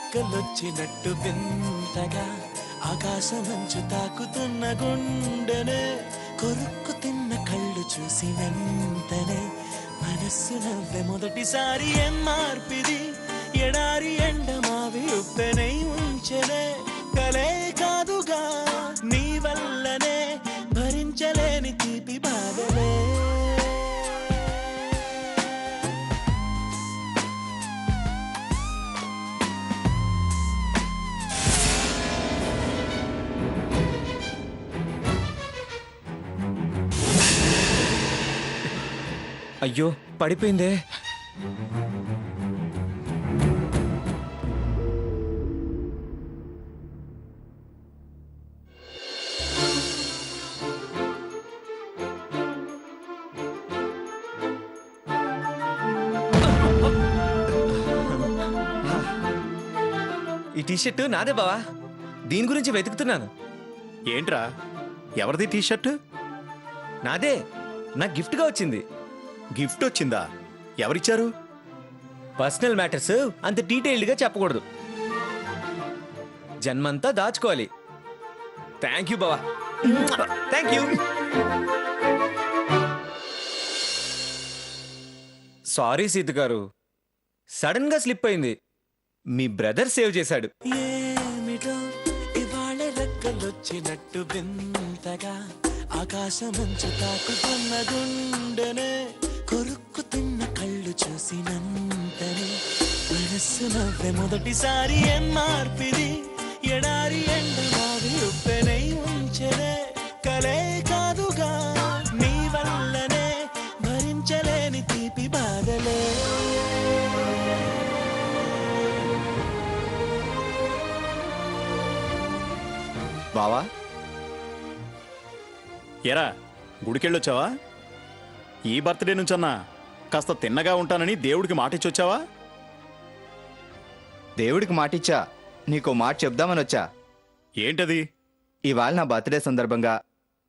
రెక్కలొచ్చినట్టు వింతగా ఆకాశమంచు తాకుతున్న గుండెనే కొరుక్కు తిన్న కళ్ళు చూసి వెంటనే మనస్సు నవ్వే మొదటిసారి ఏం మార్పిది ఎడారి ఎండ మావి ఉప్పెనై ఉంచెనే కలే కాదుగా నీ వల్లనే భరించలేని తీపి బాధలే అయ్యో పడిపోయిందే. ఈ టీషర్టు నాదే బావా, దీని గురించి వెతుకుతున్నాను. ఏంట్రా ఎవరిది టీషర్ట్? నాదే, నాకు గిఫ్ట్గా వచ్చింది. గిఫ్ట్ వచ్చిందా? ఎవరిచ్చారు? పర్సనల్ మ్యాటర్స్ అంత డీటెయిల్డ్గా చెప్పకూడదు, జన్మంతా దాచుకోవాలి. థ్యాంక్ యూ బావా, థ్యాంక్ యూ. సారీ సీత గారు, సడన్ గా స్లిప్ అయింది. మీ బ్రదర్ సేవ్ చేశాడు. ఏమిటో ఇవాళ రెక్కలొచ్చినట్టు వింతగా ఆకాశమంచు తాకుతున్న గుండెనే కొరుక్కు తిన్న కళ్ళు చూసినంతనే మనస్సు నవ్వే మొదటిసారి ఏం మార్పిది ఎడారి ఎండ మావి ఉప్పెనై ఉంచెనే కలే కాదుగా నీ వల్లనే భరించలేని తీపి బాధలే. బావా ఎరా గుడికెళ్ళొచ్చావా? ఈ బర్త్డే నుంచన్నా కాస్త తిన్నగా ఉంటానని దేవుడికి మాటిచ్చొచ్చావా? దేవుడికి మాటిచ్చా, నీకో మాట చెప్దామని వచ్చా. ఏంటది? ఇవాళ నా బర్త్డే సందర్భంగా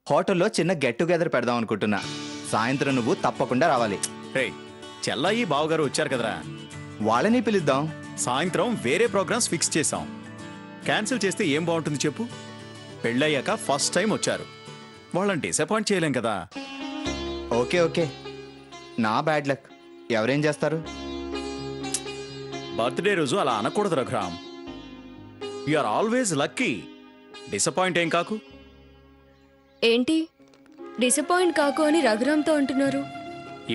హోటల్లో చిన్న గెట్ టుగెదర్ పెడదాం అనుకుంటున్నా. సాయంత్రం నువ్వు తప్పకుండా రావాలి. రే, చెల్లాయి బావగారు వచ్చారు కదరా, వాళ్ళని పిలుద్దాం. సాయంత్రం వేరే ప్రోగ్రామ్స్ ఫిక్స్ చేశాం. క్యాన్సిల్ చేస్తే ఏం బాగుంటుంది చెప్పు? పెళ్ళయ్యాక ఫస్ట్ టైం వచ్చారు, వాళ్ళని డిసప్పాయింట్ చేయలేం కదా. ఓకే ఓకే, నా బ్యాడ్ లక్. ఎవరేం చేస్తారు? బర్త్డే రోజు అలా అనకూడదు Raghuram. You are always lucky. Disappoint ఏం కాకు. ఏంటి డిసప్పాయింట్ కాకు అని రఘురామ్తో అంటున్నారు?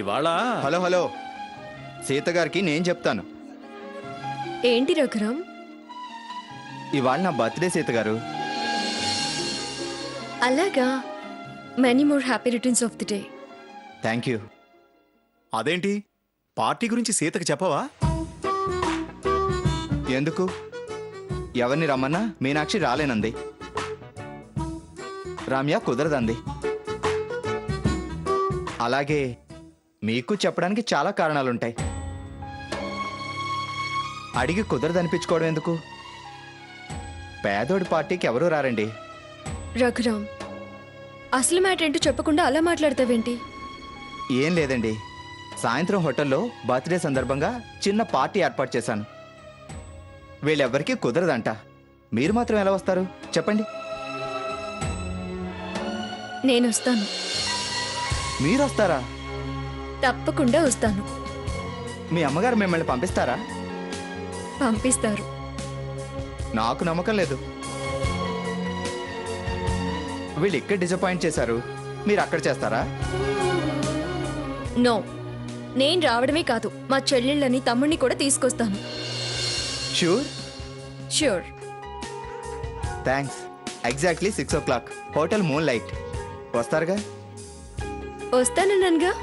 ఇవాళ హలో హలో, సీత గారికి నేను చెప్తాను. ఏంటి రఘురామ్? ఇవాళ నా బర్త్డే సీత గారు. అలాగా, many more happy returns of the day. Thank you. అదేంటి, పార్టీ గురించి సీతకు చెప్పవా? ఎందుకు? ఎవరిని రమ్మన్నా మీనాక్షి రాలేనంది, రామ్య కుదరదంది. అలాగే మీకు చెప్పడానికి చాలా కారణాలుంటాయి. అడిగి కుదరదనిపించుకోవడం ఎందుకు? పేదోడి పార్టీకి ఎవరూ రారండి. రఘురామ్, అసలు మ్యాటర్ ఏంటో చెప్పకుండా అలా మాట్లాడతావేంటి? ఏం లేదండి, సాయంత్రం హోటల్లో బర్త్డే సందర్భంగా చిన్న పార్టీ ఏర్పాటు చేశాను. వీళ్ళెవ్వరికీ కుదరదంట. మీరు మాత్రం ఎలా వస్తారు చెప్పండి? నేను వస్తాను. మీరు వస్తారా? తప్పకుండా వస్తాను. మీ అమ్మగారు మిమ్మల్ని పంపిస్తారా? పంపిస్తారు. నాకు నమ్మకం లేదు. వీళ్ళు ఇక్కడ డిసప్పాయింట్ చేశారు, మీరు అక్కడ చేస్తారా? నో, నేను రావడమే కాదు, మా చెల్లెళ్ళని తమ్ముడిని కూడా తీసుకొస్తాను. Sure? Sure. Thanks. Exactly 6 o'clock, hotel moon light. వస్తారుగా? వస్తానన్నానుగా.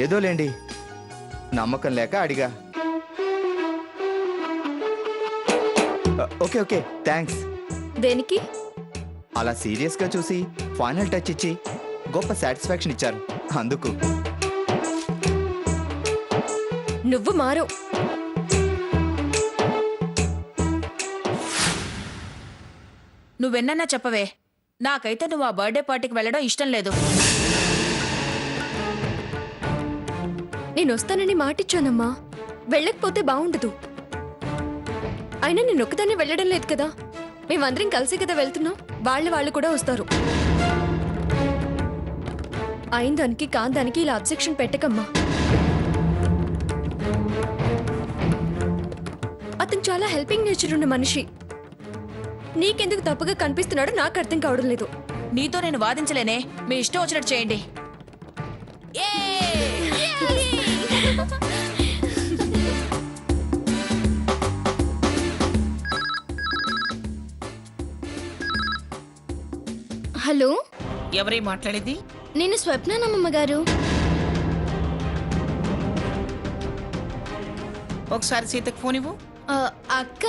ఏదో లేండి, నమ్మకం లేక అడిగా. Okay okay, thanks. దేనికి? అలా సీరియస్గా చూసి ఫైనల్ టచ్ ఇచ్చి గొప్ప సాటిస్ఫాక్షన్ ఇచ్చారు, అందుకు. నువ్వు మారు. నువ్వెన్నన్నా చెప్పవే, నాకైతే నువ్వు ఆ బర్త్డే పార్టీకి వెళ్ళడం ఇష్టం లేదు. నేను వస్తానని మాటిచ్చానమ్మా, వెళ్ళకపోతే బాగుండదు. అయినా నేను ఒక్కదాన్ని వెళ్ళడం లేదు కదా, మేమందరం కలిసి కదా వెళ్తున్నాం. వాళ్ళు కూడా వస్తారు. అయిన దానికి కాని దానికి ఇలా అబ్జెక్షన్ పెట్టకమ్మా. అతను చాలా హెల్పింగ్ నేచర్ ఉన్న మనిషి. నీకెందుకు తప్పుగా కనిపిస్తున్నాడో నాకు అర్థం కావడం లేదు. నీతో నేను వాదించలేనే, మీ ఇష్టం వచ్చినట్టు చేయండి. హలో, ఎవరి మాట్లాడేది? నేను స్వప్నానమ్మ గారు. ఒకసారి సీతకు ఫోన్ ఇవ్వు. అక్క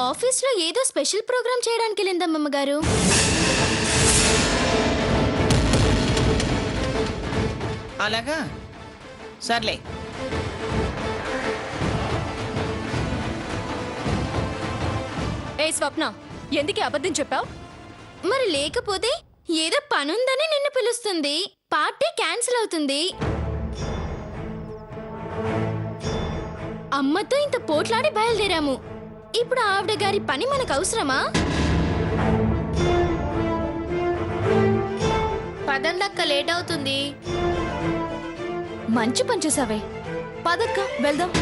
ఆఫీస్లో ఏదో స్పెషల్ ప్రోగ్రామ్ చేయడానికి వెళ్ళిందమ్మమ్మ గారు. అలాగా, సర్లే. ఏ స్వప్న, ఎందుకు అబద్ధం చెప్పావు? మరి లేకపోతే ఏదో పనుందని నిన్ను పిలుస్తుంది, పార్టీ క్యాన్సిల్ అవుతుంది. అమ్మతో ఇంత పోట్లాడి బయలుదేరాము. ఇప్పుడు ఆవిడ గారి పని మనకు అవసరమా? పదండక్క, లేట్ అవుతుంది. మంచి పని చేసావే. పదక్క వెళ్దాం.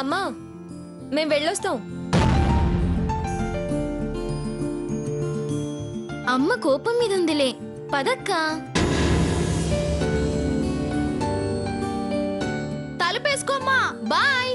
అమ్మా, మేం వెళ్ళొస్తాం. అమ్మ కోపం మీద ఉందిలే, పదక్క. తలుపేసుకోమ్మా, బాయ్.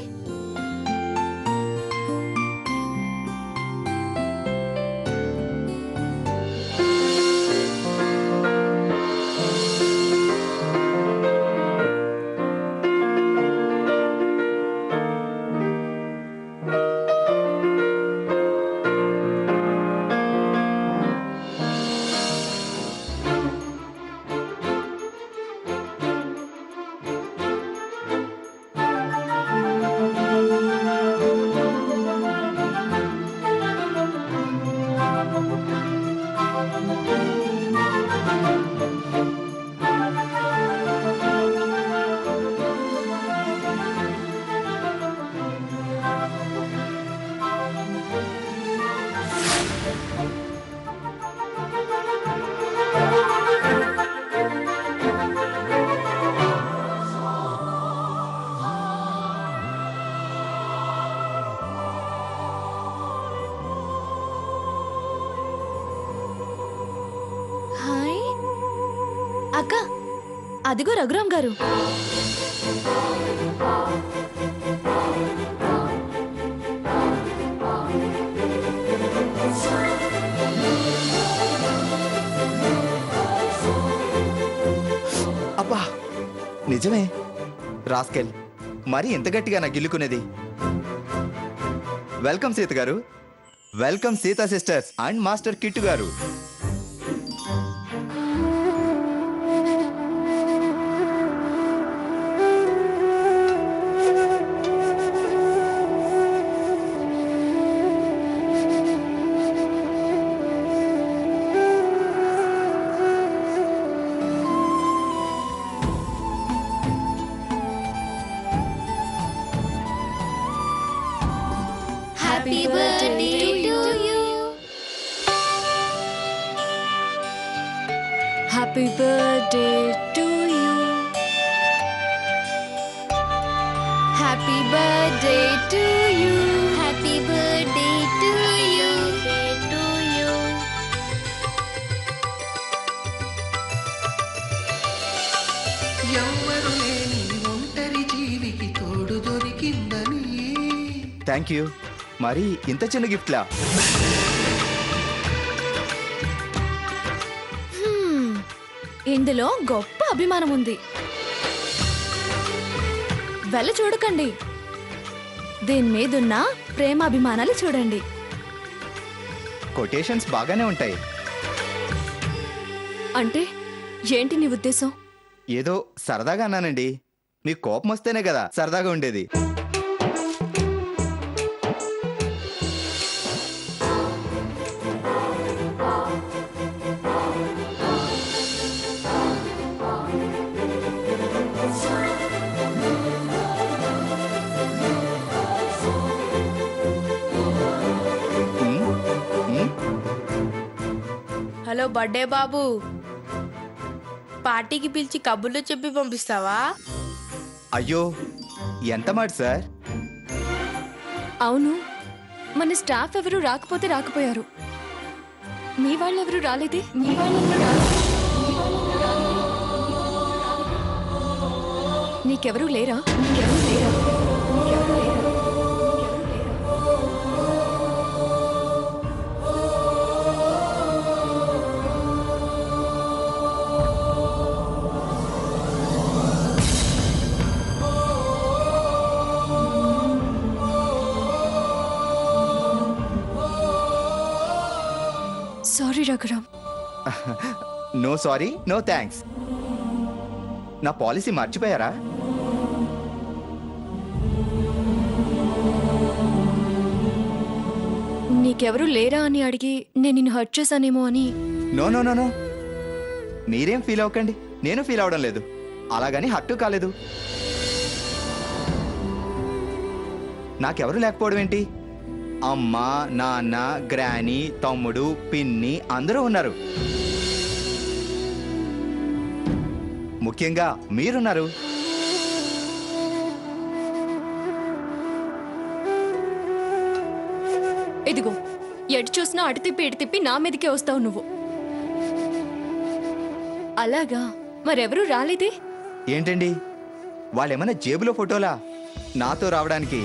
హాయ్ అక్క, అదిగో రఘురామ్ గారు. అబ్బా, నిజమే. రాస్కెల్, మరి ఎంత గట్టిగా నా గిల్లుకునేది. Welcome Sita garu. Welcome Sita sisters and master Kittu garu. Happy birthday to you. Happy birthday to you. Happy birthday to you. Happy birthday to you. To you. ఎవ్వరు లేని ఒంటరి జీవికి తోడు దొరికిందని. Thank you. మరి ఇంత చిన్న గిఫ్ట్లా? ఇందులో గొప్ప అభిమానం ఉంది. వెళ్ళ చూడకండి, దీని మీదున్న ప్రేమాభిమానాలు చూడండి. కొటేషన్స్ బాగానే ఉంటాయి. అంటే ఏంటి నీ ఉద్దేశం? ఏదో సరదాగా అన్నానండి. మీకు కోపం వస్తేనే కదా సరదాగా ఉండేది. బర్త్డే బాబు, పార్టీకి పిలిచి కబుర్లు చెప్పి పంపిస్తావా? అయ్యో ఎంత మాట సార్. అవును, మన స్టాఫ్ ఎవరు రాకపోతే రాకపోయారు. మీ వాళ్ళెవరు రాలేదే? నీకెవరూ లేరా? Sorry Raghuram. No sorry, no thanks. నా పాలసీ మర్చిపోయారా? నీకెవరూ లేరా అని అడిగి నేను నిన్ను హర్ట్ చేశానేమో అని. నో నో నో నో, మీరేం ఫీల్ అవ్వకండి. నేను ఫీల్ అవడం లేదు. అలాగని హట్టు కాలేదు. నాకెవరు లేకపోవడం ఏంటి? అమ్మ, నాన్న, గ్రానీ, తమ్ముడు, పిన్ని అందరూ ఉన్నారు. ముఖ్యంగా మీరున్నారు. ఇదిగో, ఎటు చూసినా అటు తిప్పి ఇటు తిప్పి నా మీదకే వస్తావు నువ్వు. అలాగా, మరెవరూ రాలేదే? ఏంటండి, వాళ్ళేమన్నా జేబులో ఫోటోలా నాతో రావడానికి?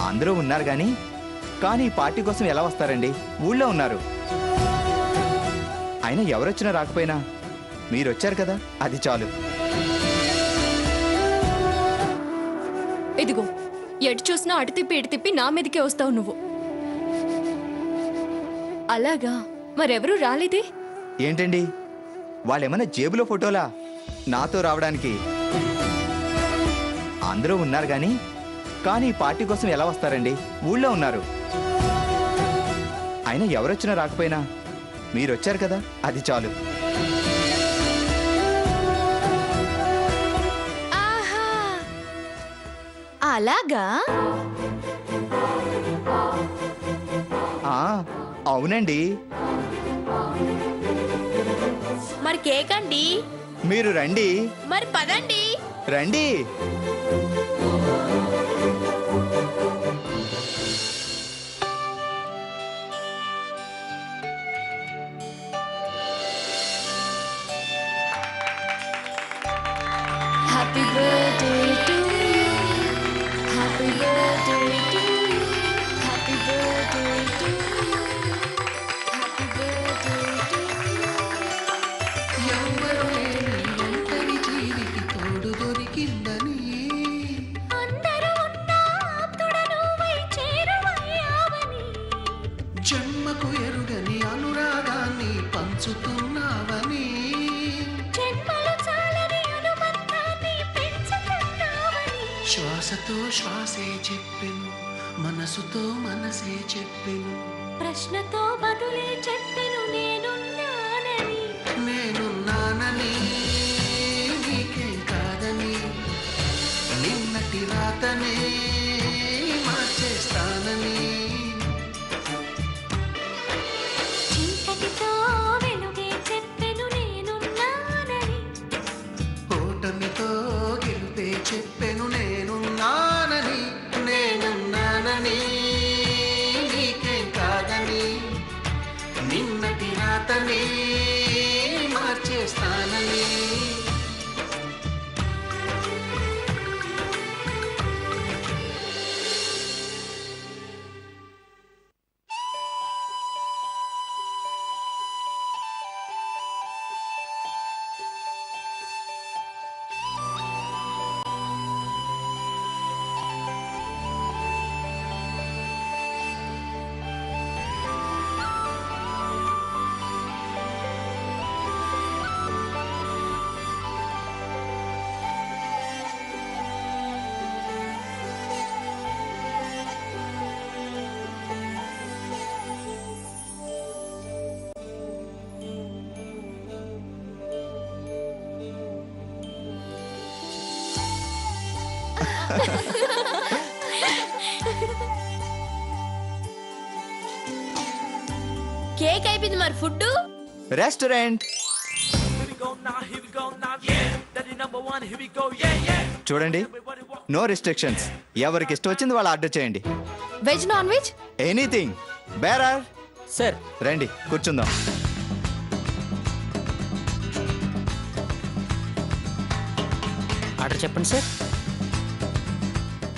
అందరూ ఉన్నారు కానీ పార్టీ కోసం ఎలా వస్తారండి? ఊళ్ళో ఉన్నారు. అయినా ఎవరొచ్చినా రాకపోయినా మీరొచ్చారు కదా, అది చాలు. ఇదిగో, ఎటు చూసినా అటు తిప్పి ఇటు తిప్పి నా మీదకే వస్తావు నువ్వు. అలాగా, మరెవరూ రాలేదే? ఏంటండి, వాళ్ళేమన్నా జేబులో ఫోటోలా నాతో రావడానికి? అందరూ ఉన్నారు కానీ పార్టీ కోసం ఎలా వస్తారండి? ఊళ్ళో ఉన్నారు. అయినా ఎవరొచ్చినా రాకపోయినా మీరొచ్చారు కదా, అది చాలు. ఆహా, అలాగా? అవునండి. మరి కేక్ అండి? మీరు రండి. మరి పదండి. రండి. Happy birthday to you, happy birthday to you, happy birthday to you, happy birthday to you. ఎవ్వరు లేని ఒంటరి జీవికి తోడు దొరికిందని అందరూ ఉన్నా ఆప్తుడనువై చేరువయ్యావని, జన్మకు ఎరుగని అనురాగాన్ని పంచుతున్నావని, జన్మలు చాలని అనుబంధాన్ని పెంచుతున్నావని, శ్వాసతో శ్వాసే చెప్పెను, మనసుతో మనసే చెప్పెను, ప్రశ్నతో బదులే చెప్పెను నేనున్నానని. నేనున్నానని, నీకేం కాదని, నిన్నటి రాతనే మార్చేస్తానని, చీకటితో వెలుగే చెప్పెను నేనున్నానని, ఓటమితో గెలుపే చెప్పెను నేనున్నానని, నేనున్నానని, నీకేం కాదని, నిన్నటి రాతనే మార్చేస్తానని. కేక్ అయిపోయింది మరి ఫుడ్ రెస్టారెంట్. చూడండి, నో రిస్ట్రిక్షన్స్. ఎవరికి ఇష్టం వచ్చింది వాళ్ళు ఆర్డర్ చేయండి. Veg non veg anything. Bearer sir రండి, కూర్చుందాం. ఆర్డర్ చెప్పండి సార్.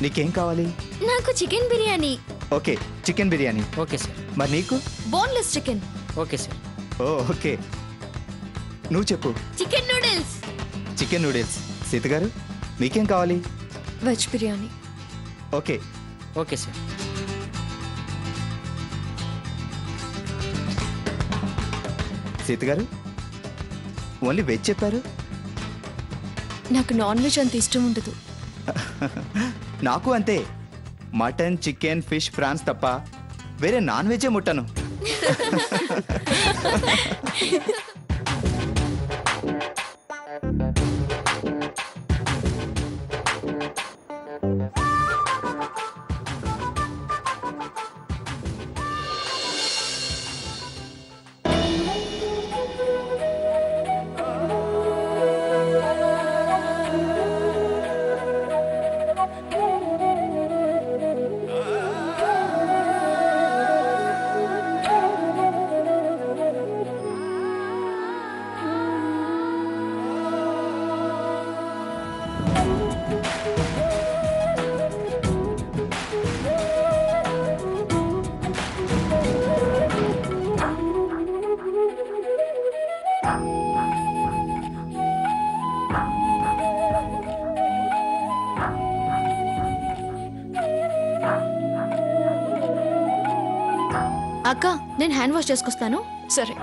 నీకేం కావాలి? నాకు chicken biryani. Okay, chicken biryani. Okay sir. మరి నీకు? Boneless chicken. Okay sir. Oh okay. నువ్వు చెప్పు. Chicken noodles. Chicken noodles. Sita garu, మీకేం కావాలి? Veg biryani. Okay. Okay sir. Sita garu, only veg చెప్పారు. నాకు నాన్ వెజ్ అంత ఇష్టం ఉండదు. నాకు అంతే. మటన్, చికెన్, ఫిష్, ప్రాన్స్ తప్ప వేరే నాన్ వెజే ముట్టను. అక్క, నేను హ్యాండ్ వాష్ చేసుకొస్తాను. సరే.